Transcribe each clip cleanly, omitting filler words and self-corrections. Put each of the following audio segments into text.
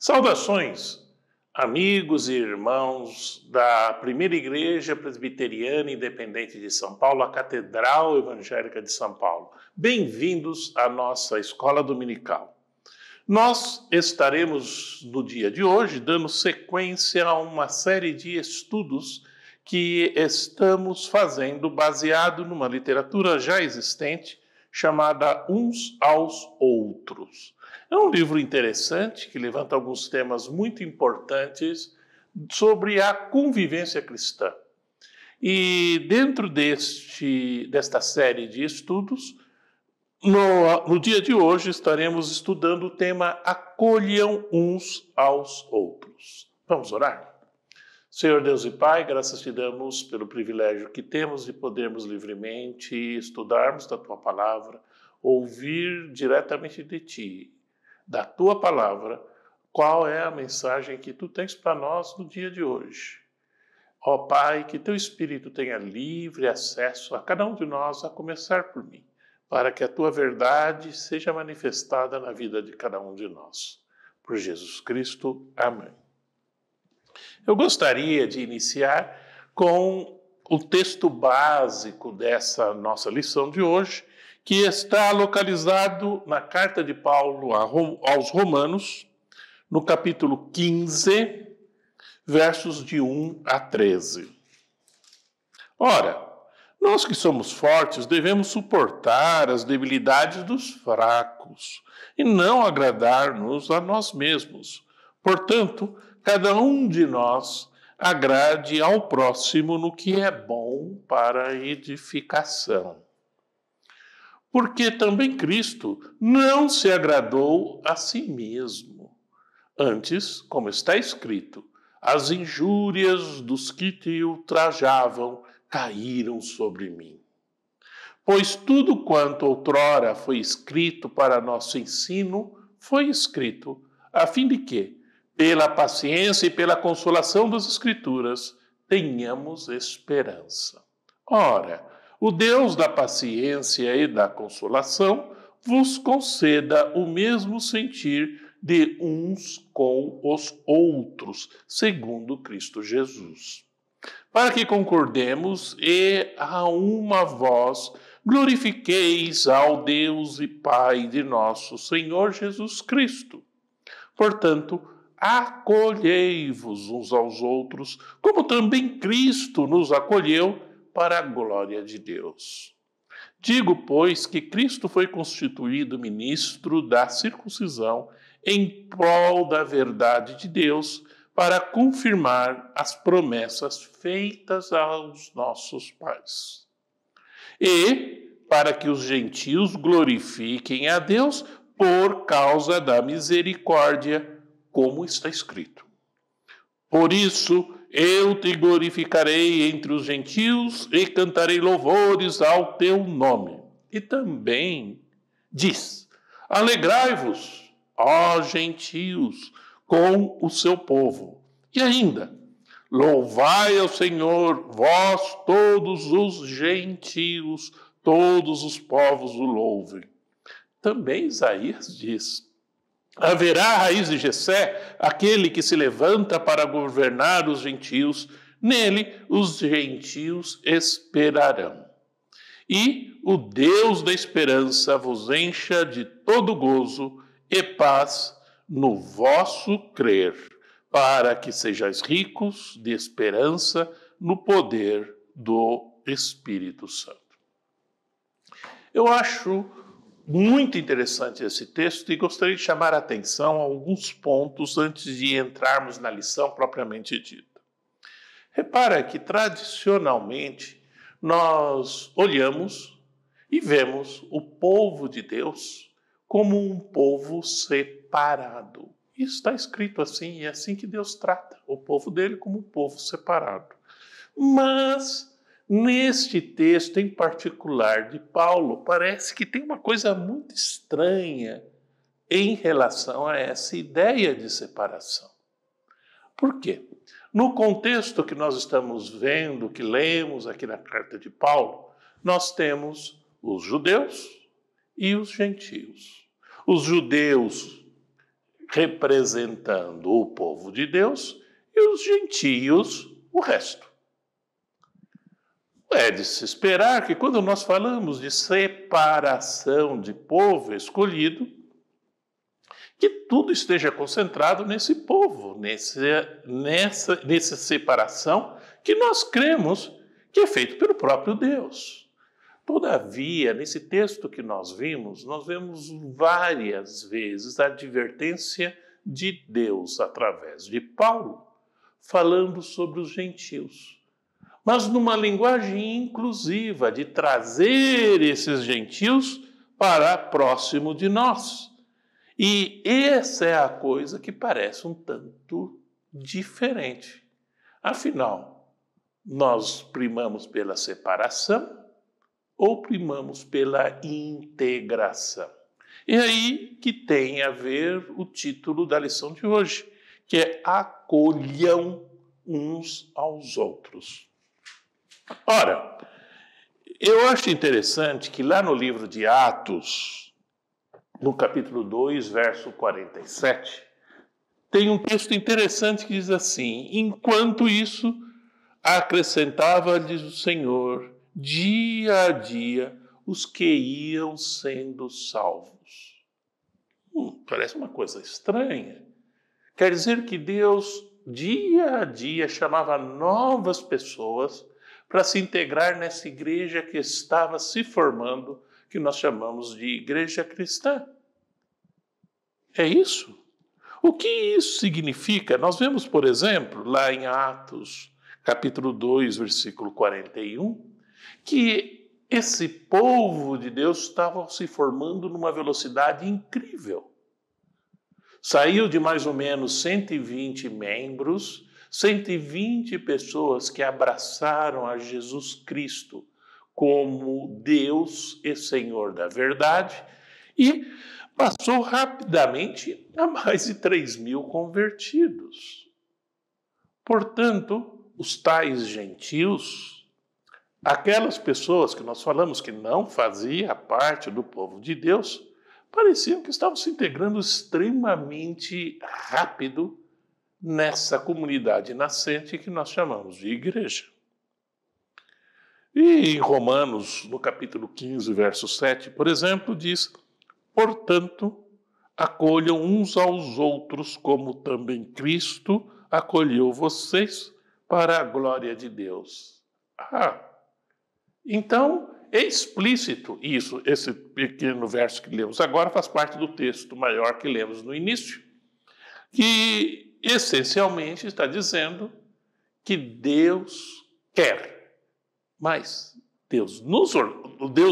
Saudações, amigos e irmãos da Primeira Igreja Presbiteriana Independente de São Paulo, a Catedral Evangélica de São Paulo. Bem-vindos à nossa escola dominical. Nós estaremos no dia de hoje dando sequência a uma série de estudos que estamos fazendo baseado numa literatura já existente chamada Uns aos Outros. É um livro interessante que levanta alguns temas muito importantes sobre a convivência cristã. E dentro desta série de estudos, no dia de hoje estaremos estudando o tema Acolham uns aos outros. Vamos orar? Senhor Deus e Pai, graças te damos pelo privilégio que temos de podermos livremente estudarmos da Tua Palavra, ouvir diretamente de Ti, da Tua Palavra, qual é a mensagem que Tu tens para nós no dia de hoje. Ó Pai, que Teu Espírito tenha livre acesso a cada um de nós, a começar por mim, para que a Tua verdade seja manifestada na vida de cada um de nós. Por Jesus Cristo. Amém. Eu gostaria de iniciar com o texto básico dessa nossa lição de hoje, que está localizado na carta de Paulo aos Romanos, no capítulo 15, versos de 1 a 13. Ora, nós que somos fortes devemos suportar as debilidades dos fracos e não agradar-nos a nós mesmos. Portanto, cada um de nós agrade ao próximo no que é bom para a edificação. Porque também Cristo não se agradou a si mesmo. Antes, como está escrito, as injúrias dos que te ultrajavam caíram sobre mim. Pois tudo quanto outrora foi escrito para nosso ensino, foi escrito a fim de que, pela paciência e pela consolação das Escrituras, tenhamos esperança. Ora, o Deus da paciência e da consolação vos conceda o mesmo sentir de uns com os outros, segundo Cristo Jesus. Para que concordemos e a uma voz glorifiqueis ao Deus e Pai de nosso Senhor Jesus Cristo. Portanto, acolhei-vos uns aos outros, como também Cristo nos acolheu para a glória de Deus. Digo, pois, que Cristo foi constituído ministro da circuncisão em prol da verdade de Deus, para confirmar as promessas feitas aos nossos pais. E para que os gentios glorifiquem a Deus por causa da misericórdia, como está escrito. Por isso, eu te glorificarei entre os gentios e cantarei louvores ao teu nome. E também diz, alegrai-vos, ó gentios, com o seu povo. E ainda, louvai ao Senhor, vós todos os gentios, todos os povos o louvem. Também Isaías diz, haverá a raiz de Jessé, aquele que se levanta para governar os gentios, nele os gentios esperarão. E o Deus da esperança vos encha de todo gozo e paz no vosso crer, para que sejais ricos de esperança no poder do Espírito Santo. Eu acho muito interessante esse texto e gostaria de chamar a atenção a alguns pontos antes de entrarmos na lição propriamente dita. Repara que, tradicionalmente, nós olhamos e vemos o povo de Deus como um povo separado. Isso está escrito assim, e é assim que Deus trata o povo dele como um povo separado. Mas, neste texto em particular de Paulo, parece que tem uma coisa muito estranha em relação a essa ideia de separação. Por quê? No contexto que nós estamos vendo, que lemos aqui na carta de Paulo, nós temos os judeus e os gentios. Os judeus representando o povo de Deus e os gentios o resto. É de se esperar que quando nós falamos de separação de povo escolhido, que tudo esteja concentrado nesse povo, nessa separação que nós cremos que é feito pelo próprio Deus. Todavia, nesse texto que nós vemos várias vezes a advertência de Deus através de Paulo, falando sobre os gentios. Mas numa linguagem inclusiva, de trazer esses gentios para próximo de nós. E essa é a coisa que parece um tanto diferente. Afinal, nós primamos pela separação ou primamos pela integração? E aí que tem a ver o título da lição de hoje, que é acolham uns aos outros. Ora, eu acho interessante que lá no livro de Atos, no capítulo 2, verso 47, tem um texto interessante que diz assim: enquanto isso, acrescentava-lhes o Senhor, dia a dia, os que iam sendo salvos. Parece uma coisa estranha. Quer dizer que Deus, dia a dia, chamava novas pessoas para se integrar nessa igreja que estava se formando, que nós chamamos de igreja cristã. É isso. O que isso significa? Nós vemos, por exemplo, lá em Atos, capítulo 2, versículo 41, que esse povo de Deus estava se formando numa velocidade incrível. Saiu de mais ou menos 120 membros, 120 pessoas que abraçaram a Jesus Cristo como Deus e Senhor da verdade, e passou rapidamente a mais de 3.000 convertidos. Portanto, os tais gentios, aquelas pessoas que nós falamos que não faziam parte do povo de Deus, pareciam que estavam se integrando extremamente rápido nessa comunidade nascente que nós chamamos de igreja. E em Romanos, no capítulo 15, verso 7, por exemplo, diz: portanto, acolham uns aos outros, como também Cristo acolheu vocês para a glória de Deus. Então, é explícito isso, esse pequeno verso que lemos agora faz parte do texto maior que lemos no início, que essencialmente está dizendo que Deus quer, mas Deus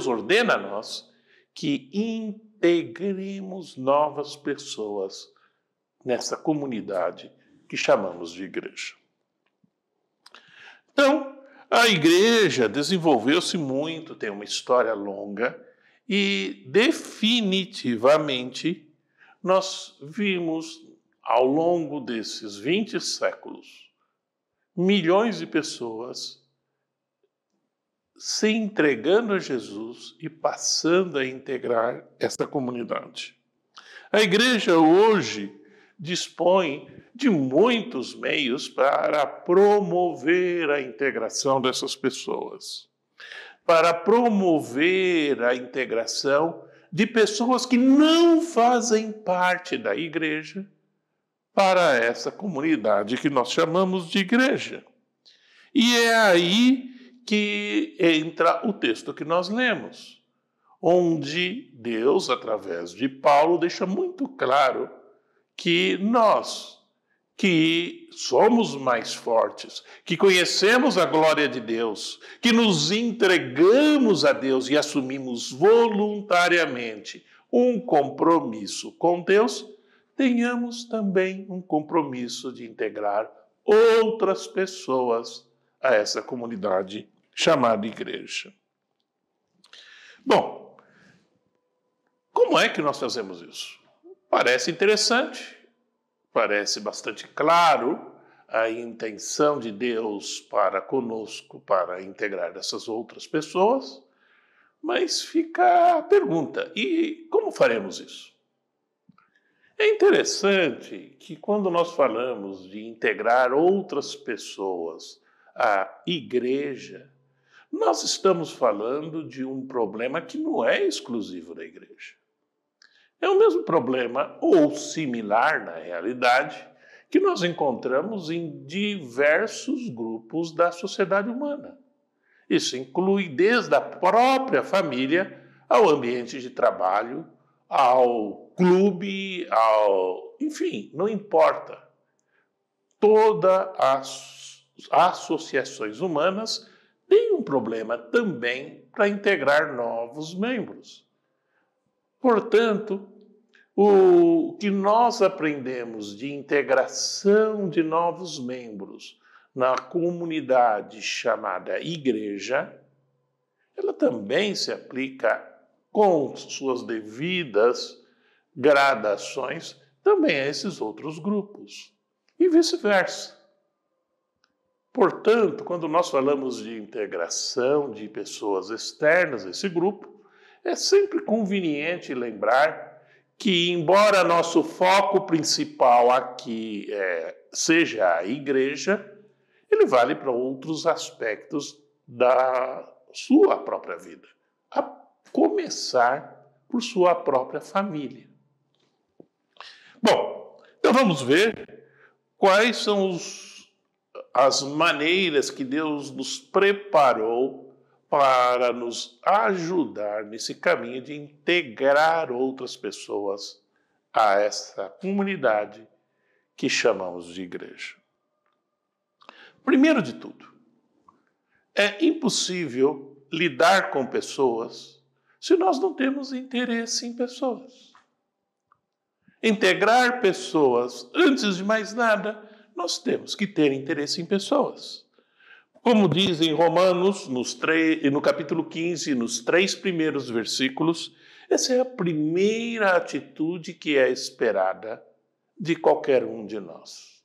ordena a nós que integremos novas pessoas nessa comunidade que chamamos de igreja. Então, a igreja desenvolveu-se muito, tem uma história longa e definitivamente nós vimos ao longo desses 20 séculos milhões de pessoas se entregando a Jesus e passando a integrar essa comunidade. A igreja hoje dispõe de muitos meios para promover a integração dessas pessoas, para promover a integração de pessoas que não fazem parte da igreja para essa comunidade que nós chamamos de igreja. E é aí que entra o texto que nós lemos, onde Deus, através de Paulo, deixa muito claro que nós, que somos mais fortes, que conhecemos a glória de Deus, que nos entregamos a Deus e assumimos voluntariamente um compromisso com Deus, tenhamos também um compromisso de integrar outras pessoas a essa comunidade chamada igreja. Bom, como é que nós fazemos isso? Parece interessante, parece bastante claro a intenção de Deus para conosco, para integrar essas outras pessoas, mas fica a pergunta: e como faremos isso? É interessante que quando nós falamos de integrar outras pessoas à igreja, nós estamos falando de um problema que não é exclusivo da igreja. É o mesmo problema, ou similar na realidade, que nós encontramos em diversos grupos da sociedade humana. Isso inclui desde a própria família ao ambiente de trabalho, ao clube, enfim, não importa. Todas as associações humanas têm um problema também para integrar novos membros. Portanto, o que nós aprendemos de integração de novos membros na comunidade chamada igreja, ela também se aplica com suas devidas gradações também a esses outros grupos e vice-versa. Portanto, quando nós falamos de integração de pessoas externas a esse grupo, é sempre conveniente lembrar que, embora nosso foco principal aqui seja a igreja, ele vale para outros aspectos da sua própria vida, a começar por sua própria família. Bom, então vamos ver quais são as maneiras que Deus nos preparou para nos ajudar nesse caminho de integrar outras pessoas a essa comunidade que chamamos de igreja. Primeiro de tudo, é impossível lidar com pessoas se nós não temos interesse em pessoas. Integrar pessoas, antes de mais nada, nós temos que ter interesse em pessoas. Como diz em Romanos, no capítulo 15, nos 3 primeiros versículos, essa é a primeira atitude que é esperada de qualquer um de nós.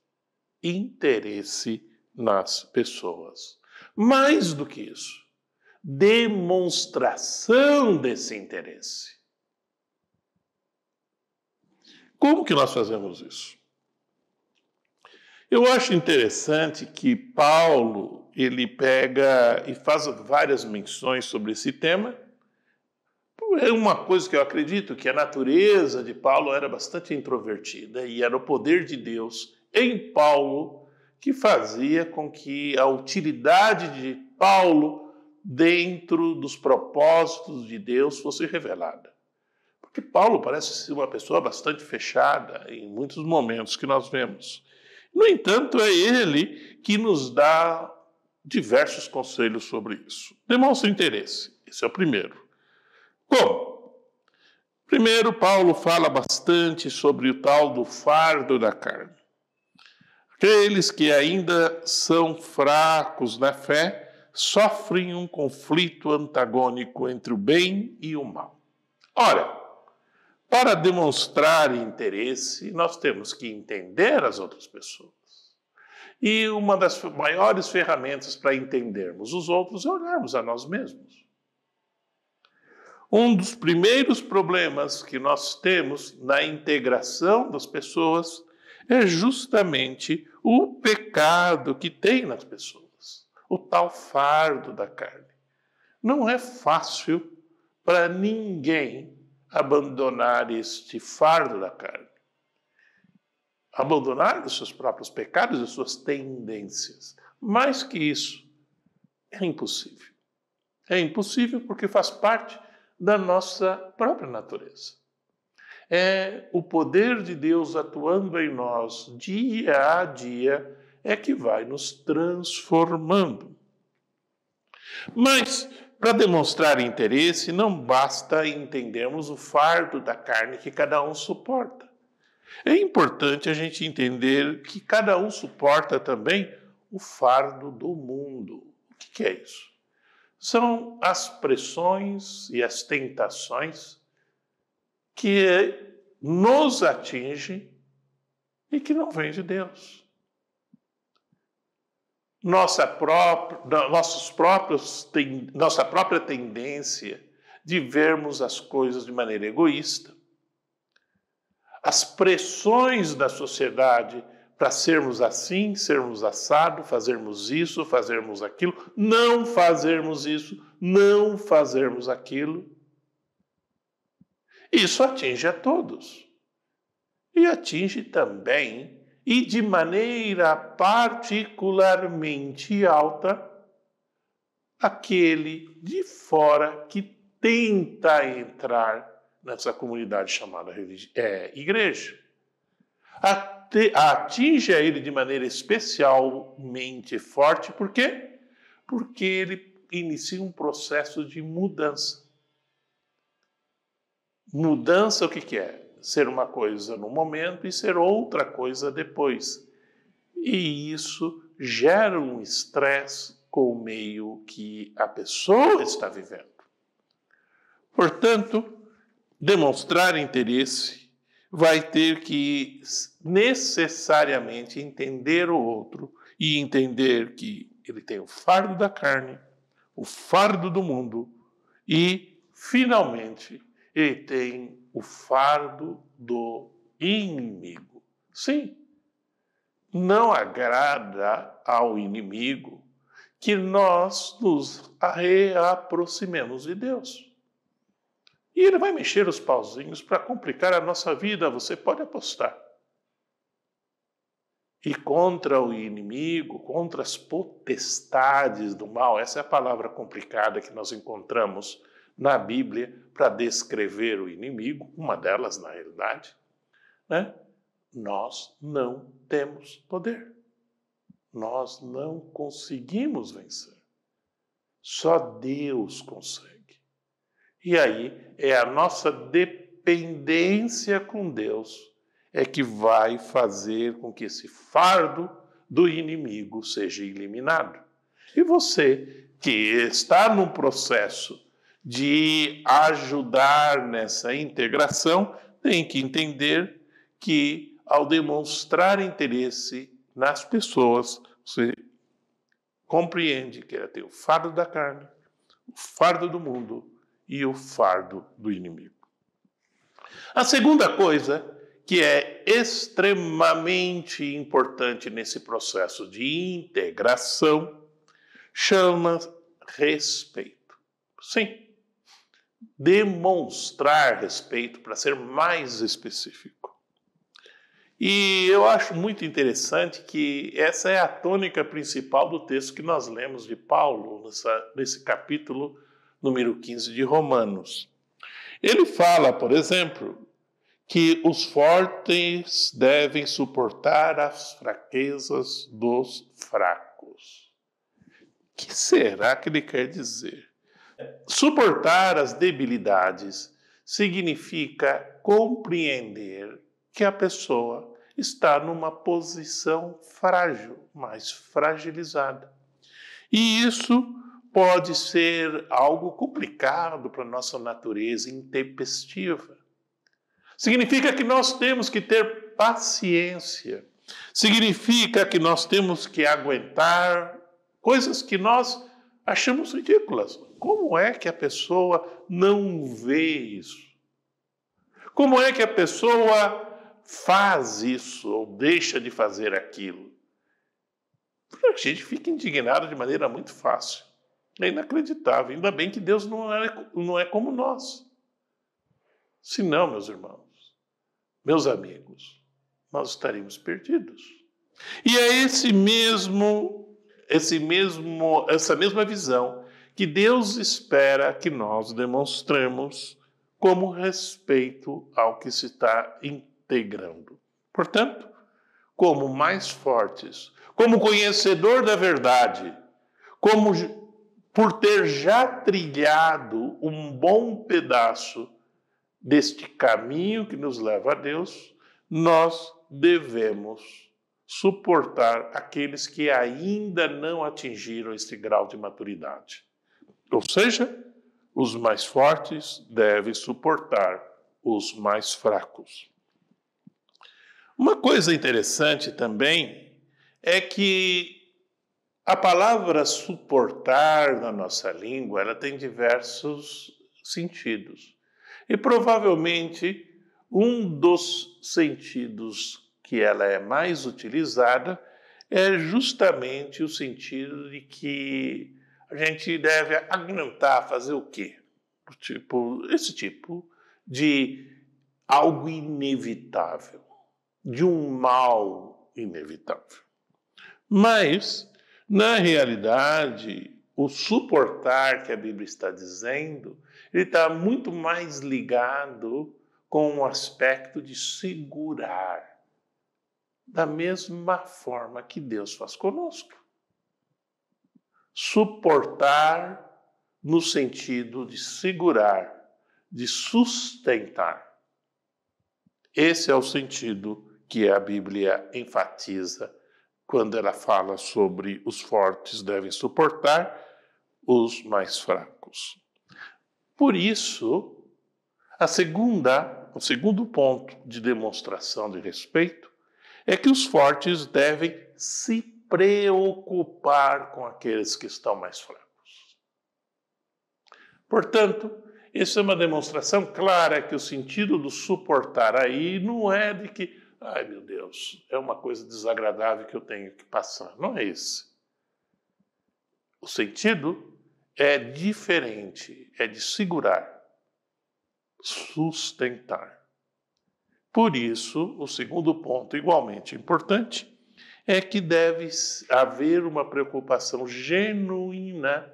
Interesse nas pessoas. Mais do que isso, demonstração desse interesse. Como que nós fazemos isso? Eu acho interessante que Paulo, ele pega e faz várias menções sobre esse tema. É uma coisa que eu acredito que a natureza de Paulo era bastante introvertida e era o poder de Deus em Paulo que fazia com que a utilidade de Paulo dentro dos propósitos de Deus fosse revelada. Porque Paulo parece ser uma pessoa bastante fechada em muitos momentos que nós vemos. No entanto, é ele que nos dá diversos conselhos sobre isso. Demonstra interesse. Esse é o primeiro. Como? Primeiro, Paulo fala bastante sobre o tal do fardo da carne. Aqueles que ainda são fracos na fé sofrem um conflito antagônico entre o bem e o mal. Ora, para demonstrar interesse, nós temos que entender as outras pessoas. E uma das maiores ferramentas para entendermos os outros é olharmos a nós mesmos. Um dos primeiros problemas que nós temos na integração das pessoas é justamente o pecado que tem nas pessoas, o tal fardo da carne. Não é fácil para ninguém abandonar este fardo da carne. Abandonar os seus próprios pecados e as suas tendências. Mais que isso, é impossível. É impossível porque faz parte da nossa própria natureza. É o poder de Deus atuando em nós dia a dia é que vai nos transformando. Mas, para demonstrar interesse, não basta entendermos o fardo da carne que cada um suporta. É importante a gente entender que cada um suporta também o fardo do mundo. O que é isso? São as pressões e as tentações que nos atinge e que não vem de Deus. Nossa própria tendência de vermos as coisas de maneira egoísta, as pressões da sociedade para sermos assim, sermos assado, fazermos isso, fazermos aquilo, não fazermos isso, não fazermos aquilo. Isso atinge a todos. E atinge também, e de maneira particularmente alta, aquele de fora que tenta entrar nessa comunidade chamada igreja. Atinge a ele de maneira especialmente forte. Por quê? Porque ele inicia um processo de mudança. Mudança, o que é? Ser uma coisa no momento e ser outra coisa depois. E isso gera um estresse com o meio que a pessoa está vivendo. Portanto, demonstrar interesse vai ter que necessariamente entender o outro e entender que ele tem o fardo da carne, o fardo do mundo e, finalmente, ele tem o fardo do inimigo. Sim, não agrada ao inimigo que nós nos reaproximemos de Deus. E ele vai mexer os pauzinhos para complicar a nossa vida, você pode apostar. E contra o inimigo, contra as potestades do mal, essa é a palavra complicada que nós encontramos na Bíblia para descrever o inimigo, uma delas na realidade, né? Nós não temos poder. Nós não conseguimos vencer. Só Deus consegue. E aí é a nossa dependência com Deus é que vai fazer com que esse fardo do inimigo seja eliminado. E você que está num processo de ajudar nessa integração, tem que entender que ao demonstrar interesse nas pessoas, você compreende que ela tem o fardo da carne, o fardo do mundo e o fardo do inimigo. A segunda coisa que é extremamente importante nesse processo de integração chama respeito. Sim, demonstrar respeito, para ser mais específico. E eu acho muito interessante que essa é a tônica principal do texto que nós lemos de Paulo, nesse capítulo número 15 de Romanos. Ele fala, por exemplo, que os fortes devem suportar as fraquezas dos fracos. O que será que ele quer dizer? Suportar as debilidades significa compreender que a pessoa está numa posição frágil, mais fragilizada. E isso pode ser algo complicado para a nossa natureza intempestiva. Significa que nós temos que ter paciência. Significa que nós temos que aguentar coisas que nós achamos ridículas. Como é que a pessoa não vê isso? Como é que a pessoa faz isso ou deixa de fazer aquilo? A gente fica indignado de maneira muito fácil. É inacreditável. Ainda bem que Deus não é como nós. Se não, meus irmãos, meus amigos, nós estaríamos perdidos. E é essa mesma visão que Deus espera que nós demonstremos como respeito ao que se está integrando. Portanto, como mais fortes, como conhecedor da verdade, como por ter já trilhado um bom pedaço deste caminho que nos leva a Deus, nós devemos suportar aqueles que ainda não atingiram esse grau de maturidade. Ou seja, os mais fortes devem suportar os mais fracos. Uma coisa interessante também é que a palavra suportar na nossa língua, ela tem diversos sentidos. E provavelmente um dos sentidos que ela é mais utilizada é justamente o sentido de que a gente deve aguentar fazer o quê? Esse tipo de algo inevitável, de um mal inevitável. Mas, na realidade, o suportar que a Bíblia está dizendo, ele está muito mais ligado com o aspecto de segurar, da mesma forma que Deus faz conosco. Suportar no sentido de segurar, de sustentar. Esse é o sentido que a Bíblia enfatiza quando ela fala sobre os fortes devem suportar os mais fracos. Por isso, o segundo ponto de demonstração de respeito é que os fortes devem se preocupar com aqueles que estão mais fracos. Portanto, isso é uma demonstração clara que o sentido do suportar aí não é de que, ai meu Deus, é uma coisa desagradável que eu tenho que passar. Não é esse. O sentido é diferente, é de segurar, sustentar. Por isso, o segundo ponto, igualmente importante, é que deve haver uma preocupação genuína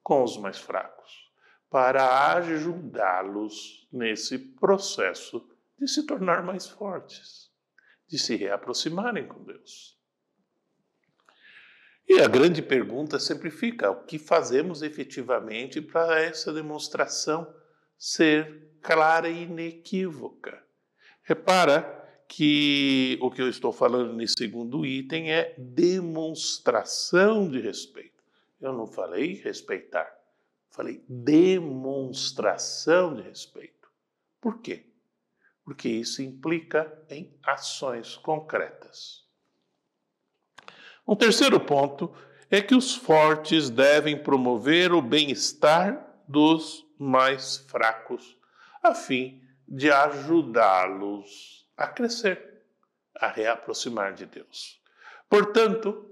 com os mais fracos, para ajudá-los nesse processo de se tornar mais fortes, de se reaproximarem com Deus. E a grande pergunta sempre fica: o que fazemos efetivamente para essa demonstração ser clara e inequívoca? Repara que o que eu estou falando nesse segundo item é demonstração de respeito. Eu não falei respeitar, falei demonstração de respeito. Por quê? Porque isso implica em ações concretas. Um terceiro ponto é que os fortes devem promover o bem-estar dos mais fracos, a fim de ajudá-los a crescer, a reaproximar de Deus. Portanto,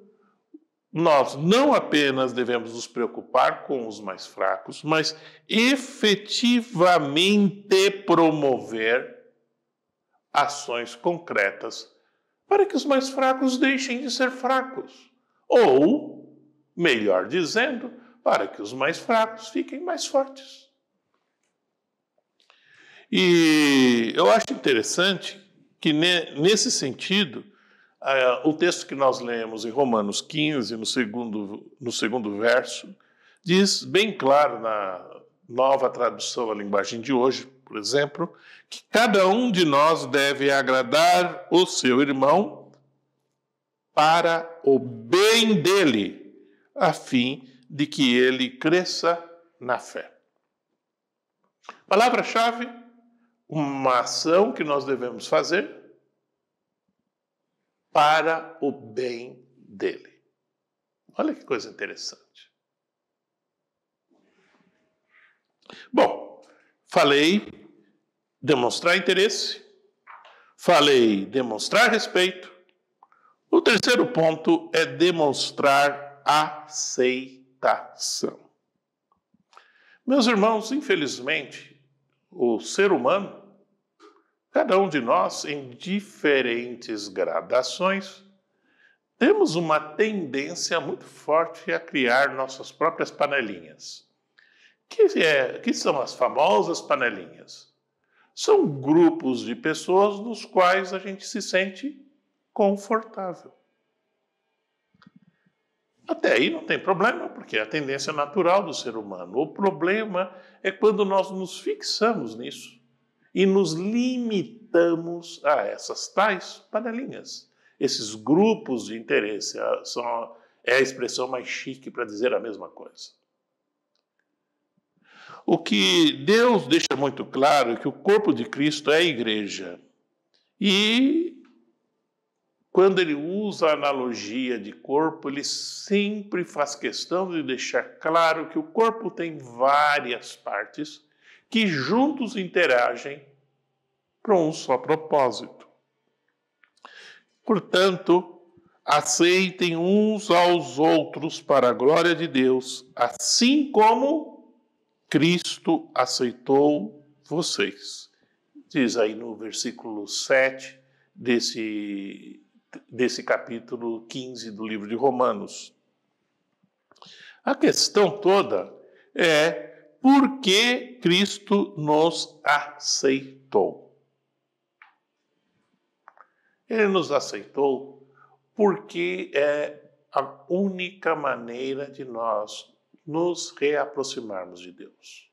nós não apenas devemos nos preocupar com os mais fracos, mas efetivamente promover ações concretas para que os mais fracos deixem de ser fracos. Ou, melhor dizendo, para que os mais fracos fiquem mais fortes. E eu acho interessante que, nesse sentido, o texto que nós lemos em Romanos 15, no segundo verso, diz bem claro na nova tradução à linguagem de hoje, por exemplo, que cada um de nós deve agradar o seu irmão para o bem dele, a fim de que ele cresça na fé. Palavra-chave: uma ação que nós devemos fazer para o bem dele. Olha que coisa interessante. Bom, falei demonstrar interesse, falei demonstrar respeito. O terceiro ponto é demonstrar aceitação. Meus irmãos, infelizmente, o ser humano, cada um de nós, em diferentes gradações, temos uma tendência muito forte a criar nossas próprias panelinhas. Que são as famosas panelinhas? São grupos de pessoas nos quais a gente se sente confortável. Até aí não tem problema, porque é a tendência natural do ser humano. O problema é quando nós nos fixamos nisso e nos limitamos a essas tais panelinhas. Esses grupos de interesse é a expressão mais chique para dizer a mesma coisa. O que Deus deixa muito claro é que o corpo de Cristo é a igreja. E quando ele usa a analogia de corpo, ele sempre faz questão de deixar claro que o corpo tem várias partes que juntos interagem para um só propósito. Portanto, aceitem uns aos outros para a glória de Deus, assim como Cristo aceitou vocês. Diz aí no versículo 7 desse capítulo 15 do livro de Romanos. A questão toda é por que Cristo nos aceitou. Ele nos aceitou porque é a única maneira de nós nos reaproximarmos de Deus.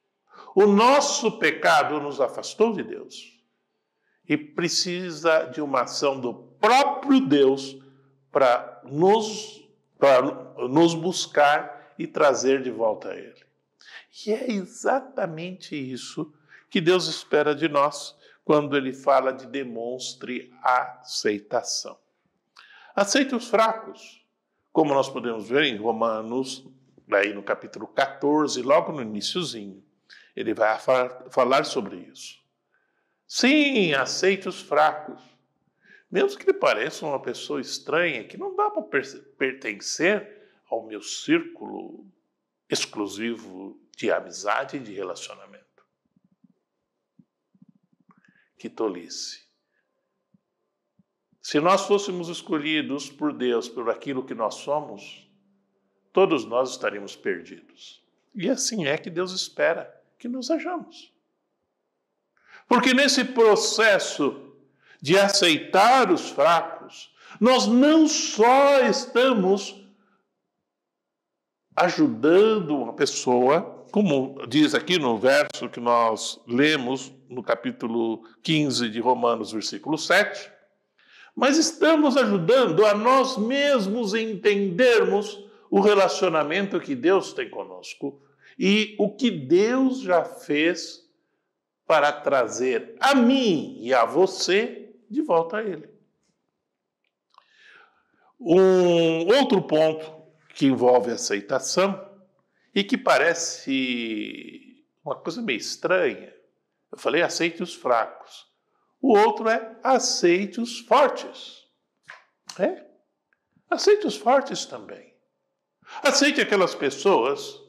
O nosso pecado nos afastou de Deus e precisa de uma ação do próprio Deus para nos buscar e trazer de volta a Ele. E é exatamente isso que Deus espera de nós quando Ele fala de demonstre aceitação. Aceite os fracos, como nós podemos ver em Romanos, aí no capítulo 14, logo no iniciozinho. Ele vai falar sobre isso. Sim, aceite os fracos. Mesmo que ele pareça uma pessoa estranha, que não dá para pertencer ao meu círculo exclusivo de amizade e de relacionamento. Que tolice. Se nós fôssemos escolhidos por Deus por aquilo que nós somos, todos nós estaríamos perdidos. E assim é que Deus espera que nos hajamos. Porque nesse processo de aceitar os fracos, nós não só estamos ajudando uma pessoa, como diz aqui no verso que nós lemos no capítulo 15 de Romanos, versículo 7, mas estamos ajudando a nós mesmos entendermos o relacionamento que Deus tem conosco e o que Deus já fez para trazer a mim e a você de volta a Ele. Um outro ponto que envolve aceitação e que parece uma coisa meio estranha. Eu falei aceite os fracos. O outro é aceite os fortes. Aceite os fortes também. Aceite aquelas pessoas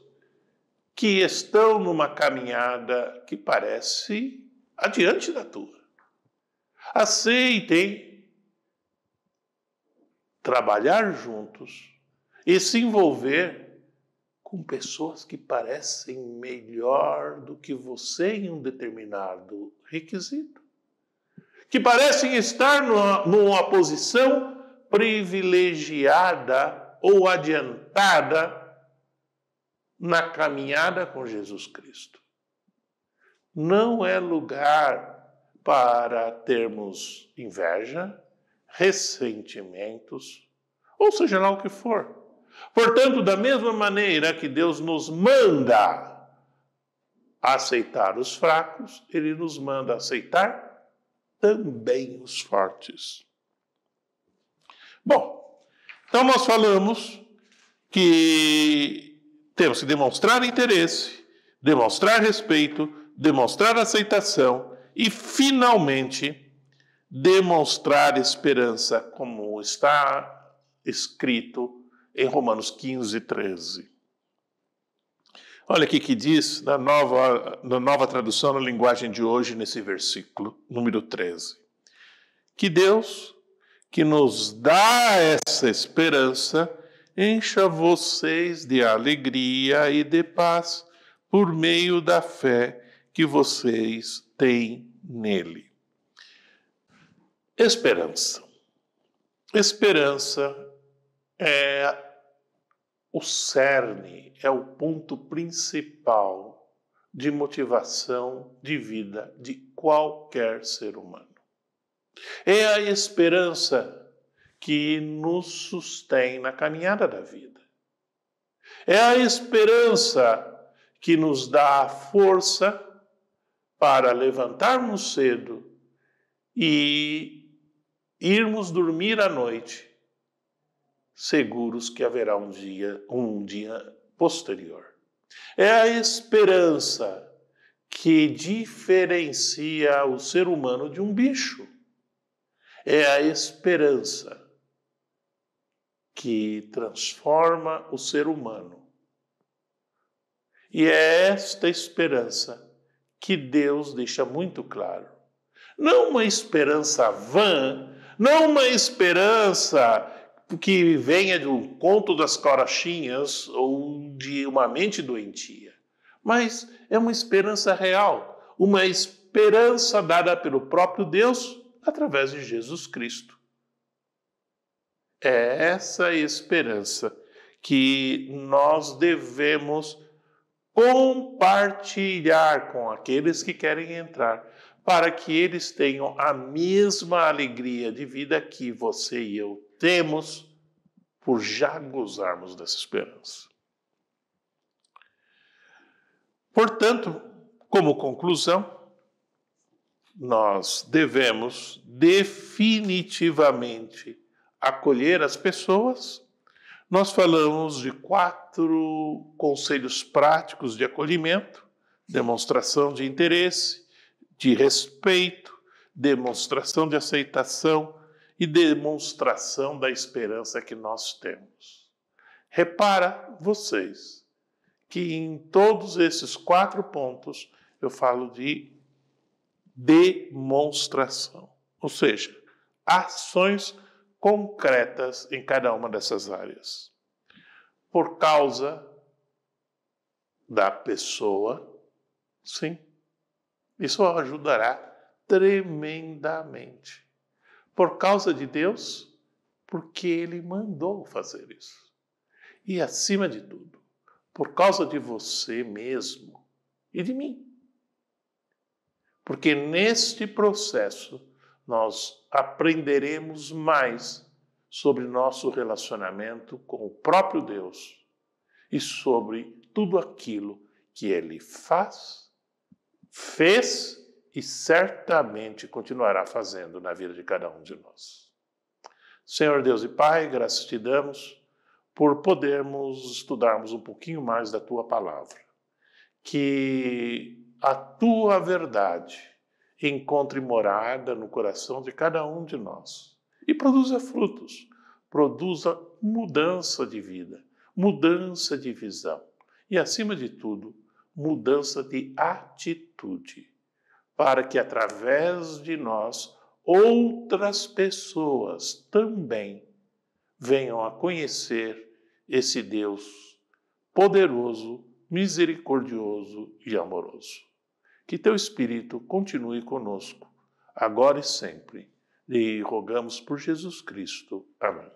que estão numa caminhada que parece adiante da tua. Aceitem trabalhar juntos e se envolver com pessoas que parecem melhor do que você em um determinado requisito. Que parecem estar numa posição privilegiada ou adiantada na caminhada com Jesus Cristo. Não é lugar para termos inveja, ressentimentos, ou seja lá o que for. Portanto, da mesma maneira que Deus nos manda aceitar os fracos, Ele nos manda aceitar também os fortes. Bom, então nós falamos que temos que demonstrar interesse, demonstrar respeito, demonstrar aceitação e, finalmente, demonstrar esperança, como está escrito em Romanos 15, 13. Olha aqui que diz na nova tradução na linguagem de hoje, nesse versículo, número 13. Que Deus, que nos dá essa esperança, encha vocês de alegria e de paz por meio da fé que vocês têm nele. Esperança. Esperança é o cerne, é o ponto principal de motivação de vida de qualquer ser humano. É a esperança que nos sustém na caminhada da vida. É a esperança que nos dá a força para levantarmos cedo e irmos dormir à noite, seguros que haverá um dia posterior. É a esperança que diferencia o ser humano de um bicho. É a esperança que transforma o ser humano. E é esta esperança que Deus deixa muito claro. Não uma esperança vã, não uma esperança que venha de um conto das carochinhas ou de uma mente doentia, mas é uma esperança real, uma esperança dada pelo próprio Deus através de Jesus Cristo. É essa esperança que nós devemos compartilhar com aqueles que querem entrar, para que eles tenham a mesma alegria de vida que você e eu temos por já gozarmos dessa esperança. Portanto, como conclusão, nós devemos definitivamente acolher as pessoas. Nós falamos de 4 conselhos práticos de acolhimento: demonstração de interesse, de respeito, demonstração de aceitação e demonstração da esperança que nós temos. Repara vocês que em todos esses 4 pontos eu falo de demonstração, ou seja, ações concretas em cada uma dessas áreas. Por causa da pessoa, sim, isso ajudará tremendamente. Por causa de Deus, porque Ele mandou fazer isso. E acima de tudo, por causa de você mesmo e de mim. Porque neste processo nós aprenderemos mais sobre nosso relacionamento com o próprio Deus e sobre tudo aquilo que Ele fez e certamente continuará fazendo na vida de cada um de nós. Senhor Deus e Pai, graças te damos por podermos estudarmos um pouquinho mais da Tua Palavra. Que a Tua verdade encontre morada no coração de cada um de nós e produza frutos, produza mudança de vida, mudança de visão e, acima de tudo, mudança de atitude, para que através de nós outras pessoas também venham a conhecer esse Deus poderoso, misericordioso e amoroso. Que teu Espírito continue conosco, agora e sempre. E rogamos por Jesus Cristo. Amém.